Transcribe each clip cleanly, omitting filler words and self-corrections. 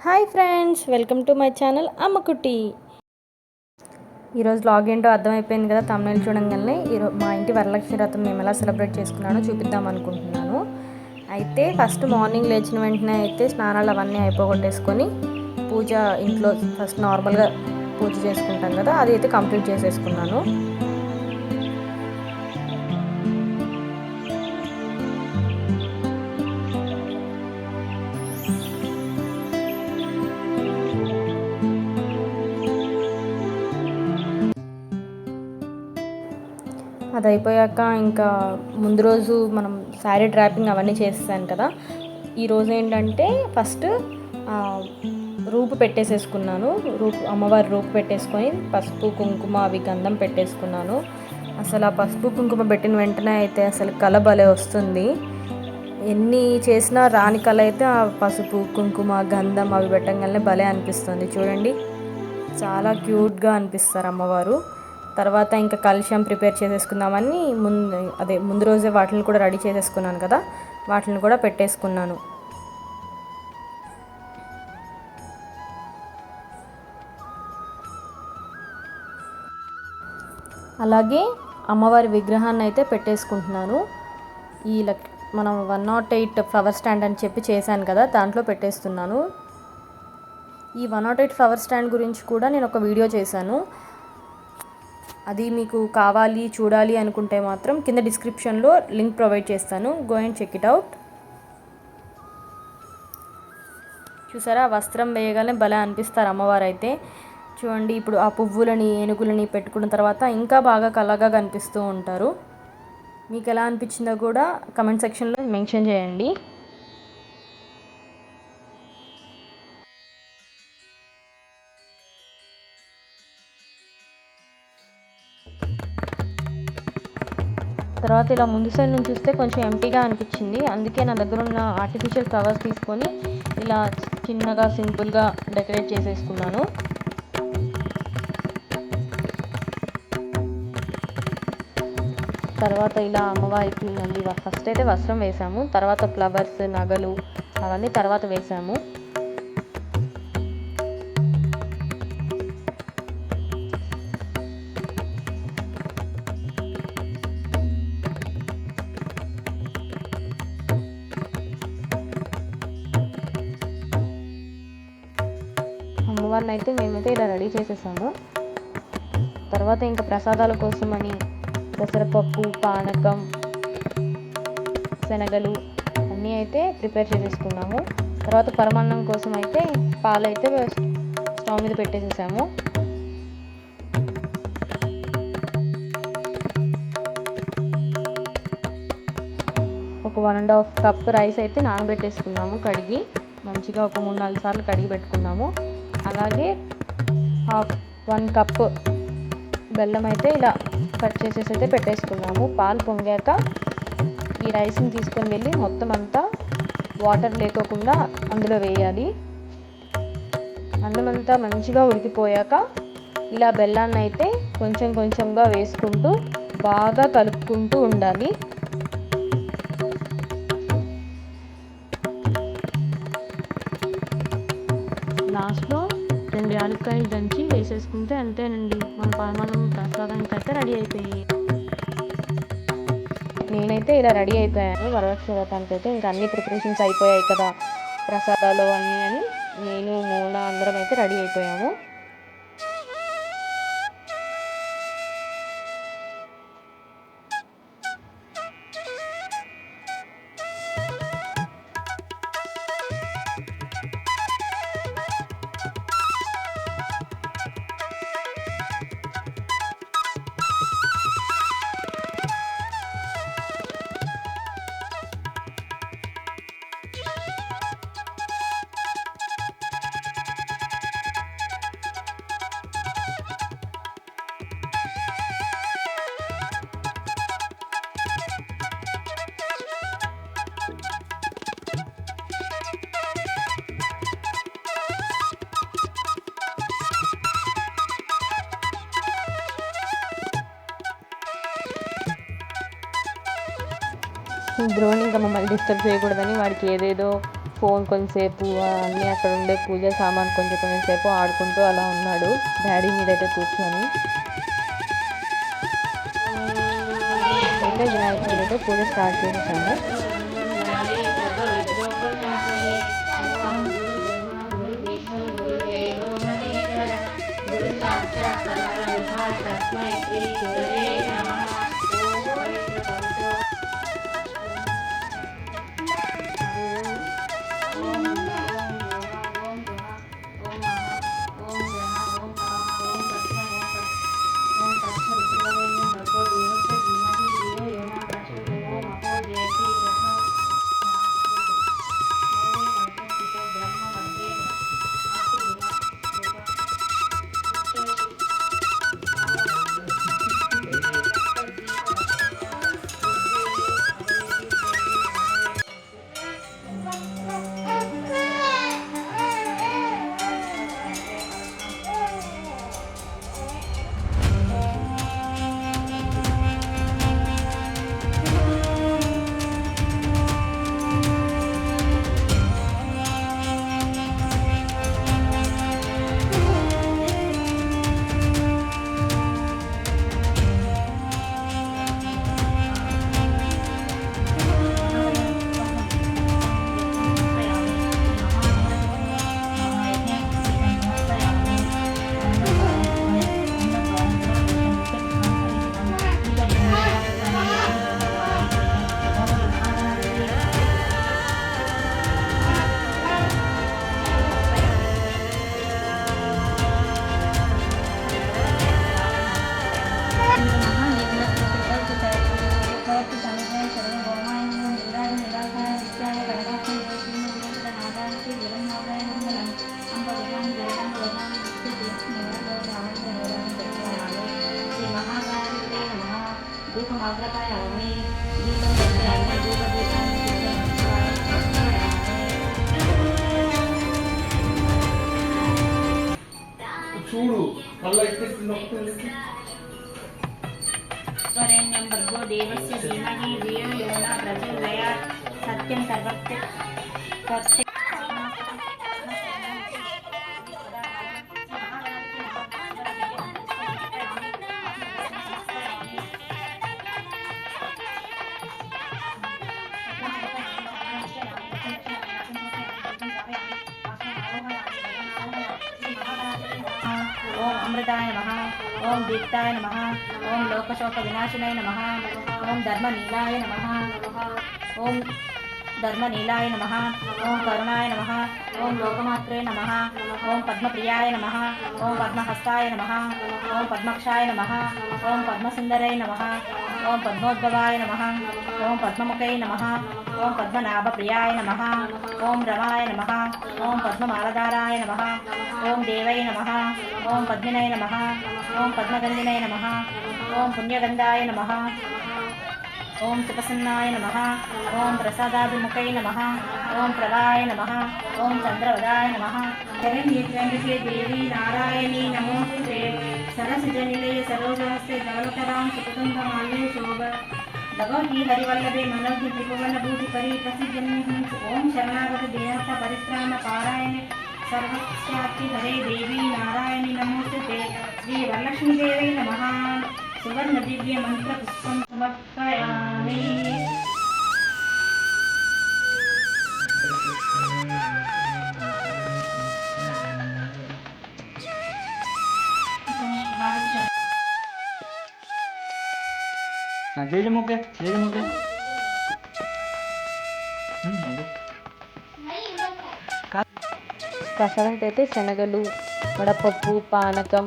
Hi friends, welcome to my channel Ammakutti. ఈరోజు vlog ఏంటో అర్థమైపోయింది కదా తమ్ముళ్ళు చూడంగానే. ఈరోజు మా ఇంటి వరలక్ష్మి వ్రతం మేము ఎలా సెలబ్రేట్ చేసుకున్నానో చూపిద్దాం అనుకుంటున్నాను. అయితే ఫస్ట్ మార్నింగ్ లేచిన వెంటనే అయితే స్నానాలు అవన్నీ అయిపోగొట్టేసుకొని పూజ ఇంట్లో ఫస్ట్ నార్మల్గా పూజ చేసుకుంటాం కదా, అది అయితే కంప్లీట్ చేసేసుకున్నాను. అది అయిపోయాక ఇంకా ముందు రోజు మనం శారీ డ్రాపింగ్ అవన్నీ చేసేసాను కదా. ఈరోజు ఏంటంటే ఫస్ట్ రూపు పెట్టేసేసుకున్నాను. అమ్మవారి రూపు పెట్టేసుకొని పసుపు కుంకుమ అవి గంధం పెట్టేసుకున్నాను. అసలు ఆ పసుపు కుంకుమ పెట్టిన వెంటనే అయితే అసలు కళ భలే వస్తుంది. ఎన్ని చేసినా రాని కళ అయితే ఆ పసుపు కుంకుమ గంధం అవి పెట్టగానే భలే అనిపిస్తుంది. చూడండి, చాలా క్యూట్గా అనిపిస్తారు అమ్మవారు. తర్వాత ఇంకా కలశం ప్రిపేర్ చేసేసుకుందామని ముందు రోజే వాటిని కూడా రెడీ చేసేసుకున్నాను కదా, వాటిని కూడా పెట్టేసుకున్నాను. అలాగే అమ్మవారి విగ్రహాన్ని అయితే పెట్టేసుకుంటున్నాను. మనం 108 ఫ్లవర్ స్టాండ్ అని చెప్పి చేశాను కదా, దాంట్లో పెట్టేస్తున్నాను. ఈ 108 ఫ్లవర్ స్టాండ్ గురించి కూడా నేను ఒక వీడియో చేశాను. అది మీకు కావాలి చూడాలి అనుకుంటే మాత్రం కింద డిస్క్రిప్షన్లో లింక్ ప్రొవైడ్ చేస్తాను. Go and check it out. చూసారా, వస్త్రం వేయగానే భలే అనిపిస్తారు అమ్మవారు అయితే. చూడండి, ఇప్పుడు ఆ పువ్వులని ఏనుగులని పెట్టుకున్న తర్వాత ఇంకా బాగా కళగా కనిపిస్తూ ఉంటారు. మీకు ఎలా అనిపించిందో కూడా కమెంట్ సెక్షన్లో మెన్షన్ చేయండి. తర్వాత ఇలా ముందు సైడ్ నుంచి చూస్తే కొంచెం ఎంటీగా అనిపించింది. అందుకే నా దగ్గర ఉన్న ఆర్టిఫిషియల్ ఫ్లవర్స్ తీసుకొని ఇలా చిన్నగా సింపుల్గా డెకరేట్ చేసేసుకున్నాను. తర్వాత ఇలా అమ్మవారికి మళ్ళీ ఫస్ట్ అయితే వస్త్రం వేసాము, తర్వాత ఫ్లవర్స్ నగలు అవన్నీ తర్వాత వేసాము. అమ్మవారిని అయితే మేమైతే ఇలా రెడీ చేసేసాము. తర్వాత ఇంకా ప్రసాదాల కోసమని పెసరపప్పు పానకం శనగలు అన్నీ అయితే ప్రిపేర్ చేసేసుకున్నాము. తర్వాత పరమాన్నం కోసం అయితే పాలు అయితే స్టవ్ మీద పెట్టేసేసాము. ఒక 1.5 కప్ రైస్ అయితే నానబెట్టేసుకున్నాము. కడిగి మంచిగా ఒక 3-4 సార్లు కడిగి పెట్టుకున్నాము. అలాగే 1 కప్ బెల్లం అయితే ఇలా కట్ చేసేసి అయితే పెట్టేసుకున్నాము. పాలు పొంగాక ఈ రైస్ని తీసుకొని వెళ్ళి మొత్తం అంతా వాటర్ లేకోకుండా అందులో వేయాలి. అన్నం అంతా మంచిగా ఉడికిపోయాక ఇలా బెల్లాన్ని అయితే కొంచెం కొంచెంగా వేసుకుంటూ బాగా కలుపుకుంటూ ఉండాలి. లాస్ట్లో 2 యాలక్కాయలు దంచి వేసేసుకుంటే అంతేనండి, మనం ప్రసాదానికి అయితే రెడీ అయిపోయి. నేనైతే ఇలా రెడీ అయిపోయాను వరలక్ష్మి వ్రతానికి అయితే. ఇంకా అన్ని ప్రిపరేషన్స్ అయిపోయాయి కదా, ప్రసాదాలు అన్నీ అని నేను మూల అందరం అయితే రెడీ అయిపోయాము. ద్రోణి ఇంకా మమ్మల్ని డిస్టర్బ్ చేయకూడదని వాడికి ఏదేదో ఫోన్ కొంచెంసేపు అన్నీ అక్కడ ఉండే పూజ సామాన్ కొంచెంసేపు ఆడుకుంటూ అలా ఉన్నాడు డాడీ మీదైతే కూర్చొని. అయితే వినాయకుడితో పూజ స్టార్ట్ చేసేసాను. చూడు మళ్ళీ वरेण्यं भर्गो देवस्य धीमहि धियो यो न प्रचोदयात् सत्यं सर्वस्य ओम अमृताय नमः, ओम दीप्ताय नमः, ओम लोकशोक विनाशिनाय नमः, ओम धर्मनीलाय नमः, ओम धर्मनीलाय नमः, ओम करुणाय नमः, ओम लोकमात्रे नमः, ओम पद्मप्रियाय नमः, ओम पद्महस्ताय नमः, ओम पद्मक्षाय नमः, ओम पद्मसुंदराय नमः, ओम पद्मोद्भवाय नमः, ओम पद्ममुखे नमः, ओम पद्मनाभप्रियाय नमः, ओम रमाय नमः, ओम पद्ममालधाराय नमः, ओम देवै नमः, ओम पद्मिनै नमः, ओम पद्मगन्धिनै नमः, ओम पुण्यगन्धाय नमः, ओम सुप्रसन्नाय नमः, ओम प्रसादाभिमुखै नमः, ओम प्रभाय नमः, ओम चन्द्रवदाय नमः। शरण्ये देवी नारायणी नमोस्तुते सरसिजनिलये सरोजहस्ते धवलकरां सुकुटुम्बमाल्ये शोभ भगवती हरिवल्लभे मनोज्ञ त्रिभुवन भूति परि प्रसिद्धन्यं ओम शरणागत देहस्थ परित्राण पारायणे सर्वस्याति हरे देवी नारायणी नमोस्तुते श्री वरलक्ष्मी देवी नमः। सुवर्ण दिव्य मंत्र पुष्पं समर्पयामि। జేజే ముగ్గే ప్రసాదానికి అయితే శనగలు, వడపప్పు, పానకం,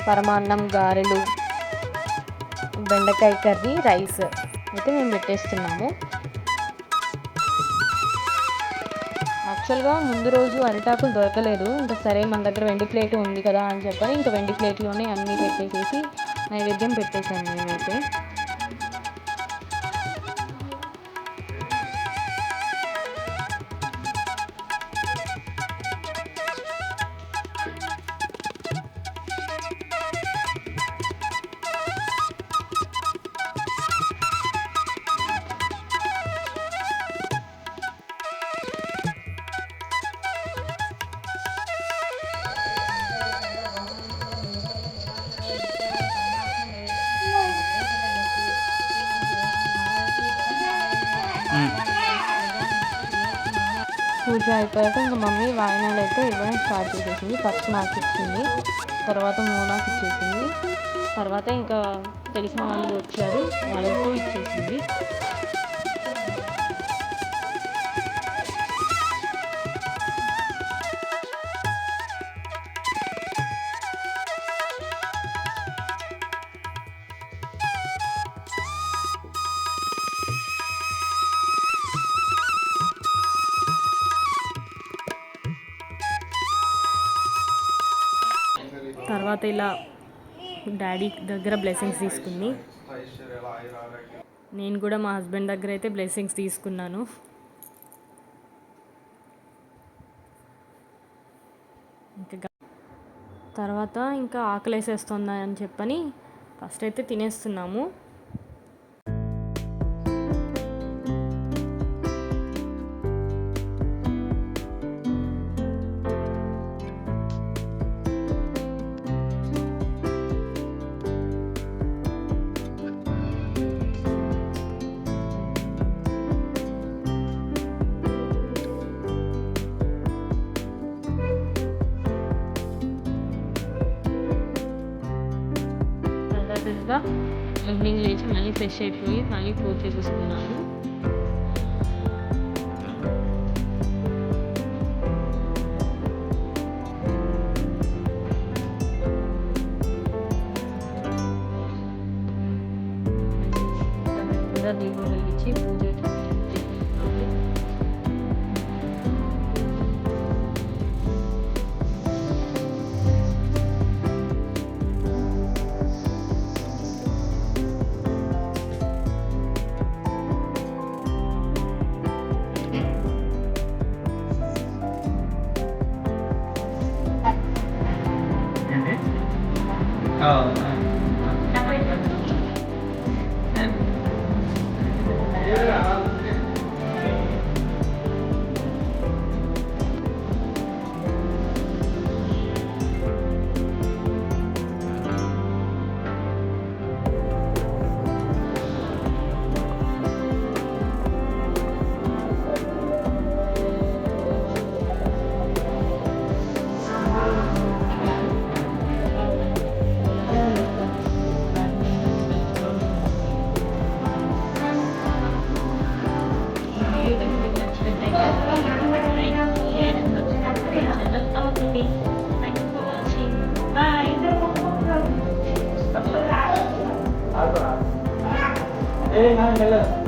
పరమాన్నం, గారెలు, బెండకాయ కర్రీ, రైస్ అయితే మేము పెట్టేస్తున్నాము. యాక్చువల్గా ముందు రోజు అరిటాకులు దొరకలేదు. ఇంకా సరే మన దగ్గర వెండి ప్లేట్ ఉంది కదా అని చెప్పని ఇంకా వెండి ప్లేట్లోనే అన్నీ పెట్టేసేసి నైవేద్యం పెట్టేశాను నేనైతే. పూజ అయిపోయాక ఇంకా మమ్మీ వాయినాలు అయితే ఇవ్వడం స్టార్ట్ చేసేసింది. ఫస్ట్ నాకు ఇచ్చింది, తర్వాత మోనాకి ఇచ్చేసింది, తర్వాత ఇంకా తెలిసిన వాళ్ళు వచ్చారు వాళ్ళకు ఇచ్చేసింది. తర్వాత ఇలా డాడీ దగ్గర బ్లెస్సింగ్స్ తీసుకుంది. నేను కూడా మా హస్బెండ్ దగ్గర అయితే బ్లెస్సింగ్స్ తీసుకున్నాను. ఇంకా తర్వాత ఇంకా ఆకలేసేస్తుందా అని చెప్పని ఫస్ట్ అయితే తినేస్తున్నాము. తర్వాత ఈవినింగ్ లేచి మళ్ళీ ఫ్రెష్ అయిపోయి మళ్ళీ పూజ చేసేసుకున్నాను. దీపం వెలిగించి పూజ Bye.